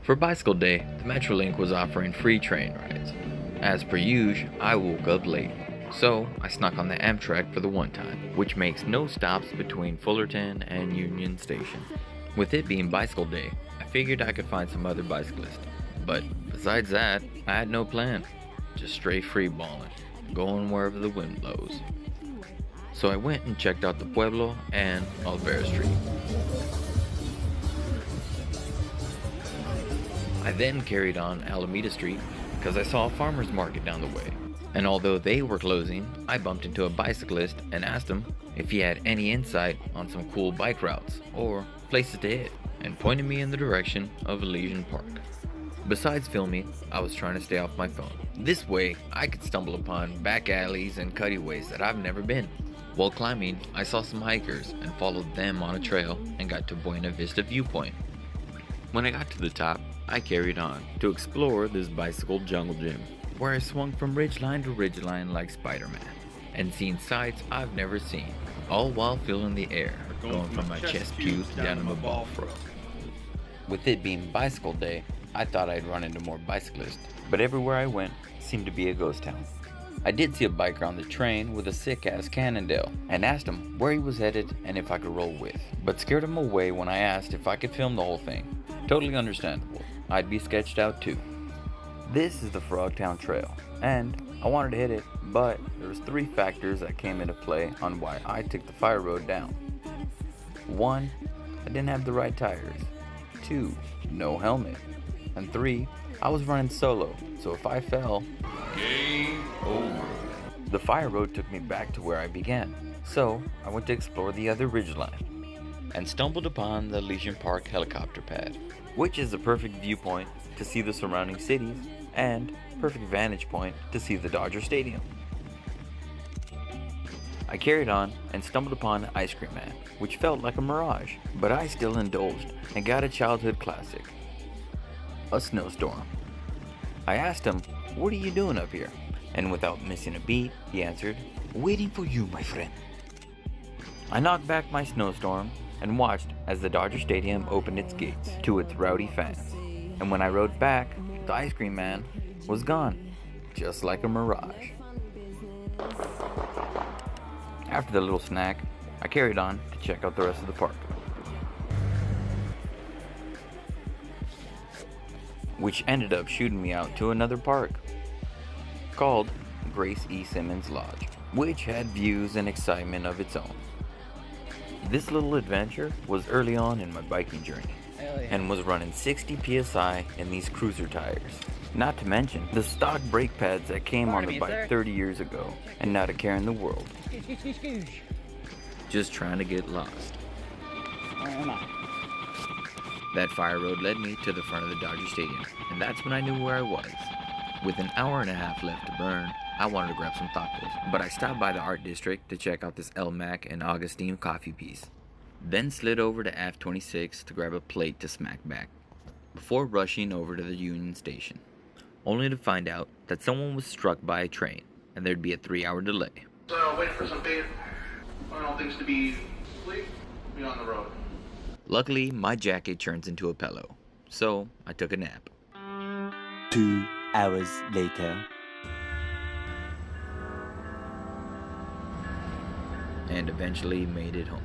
For Bicycle Day, the Metrolink was offering free train rides. As per usual, I woke up late, so I snuck on the Amtrak for the one time, which makes no stops between Fullerton and Union Station. With it being Bicycle Day, I figured I could find some other bicyclists. But besides that, I had no plan. Just straight free balling, going wherever the wind blows. So I went and checked out the Pueblo and Olvera Street. I then carried on Alameda Street because I saw a farmer's market down the way. And although they were closing, I bumped into a bicyclist and asked him if he had any insight on some cool bike routes or places to hit, and pointed me in the direction of Elysian Park. Besides filming, I was trying to stay off my phone. This way, I could stumble upon back alleys and cuttyways that I've never been. While climbing, I saw some hikers and followed them on a trail and got to Buena Vista Viewpoint. When I got to the top, I carried on to explore this bicycle jungle gym, where I swung from ridgeline to ridgeline like Spider-Man, and seen sights I've never seen, all while feeling the air, going from my chest pubes down to my ball frock. With it being Bicycle Day, I thought I'd run into more bicyclists, but everywhere I went seemed to be a ghost town. I did see a biker on the train with a sick-ass Cannondale, and asked him where he was headed and if I could roll with, but scared him away when I asked if I could film the whole thing. Totally understandable. I'd be sketched out too. This is the Frogtown Trail, and I wanted to hit it, but there was 3 factors that came into play on why I took the fire road down. 1, I didn't have the right tires. 2, no helmet. And 3, I was running solo, so if I fell, game over. The fire road took me back to where I began, so I went to explore the other ridgeline, and stumbled upon the Elysian Park helicopter pad, which is the perfect viewpoint to see the surrounding cities, and perfect vantage point to see the Dodger Stadium. I carried on and stumbled upon Ice Cream Man, which felt like a mirage, but I still indulged and got a childhood classic, a snowstorm. I asked him, "What are you doing up here?" And without missing a beat, he answered, "Waiting for you, my friend." I knocked back my snowstorm and watched as the Dodger Stadium opened its gates to its rowdy fans. And when I rode back, the Ice Cream Man was gone, just like a mirage. After the little snack, I carried on to check out the rest of the park, which ended up shooting me out to another park called Grace E. Simmons Lodge, which had views and excitement of its own. This little adventure was early on in my biking journey, and was running 60 psi in these cruiser tires. Not to mention the stock brake pads that came on the bike 30 years ago, and not a care in the world. Just trying to get lost. That fire road led me to the front of the Dodger Stadium, and that's when I knew where I was. With an hour and a half left to burn, I wanted to grab some tacos, but I stopped by the art district to check out this El Mac and Augustine coffee piece. Then slid over to Ave 26 to grab a plate to smack back, before rushing over to the Union Station, only to find out that someone was struck by a train, and there'd be a 3-hour delay. So, waiting for some bait. All things to be complete. Be on the road. Luckily, my jacket turns into a pillow, so I took a nap. 2 hours later. And eventually made it home.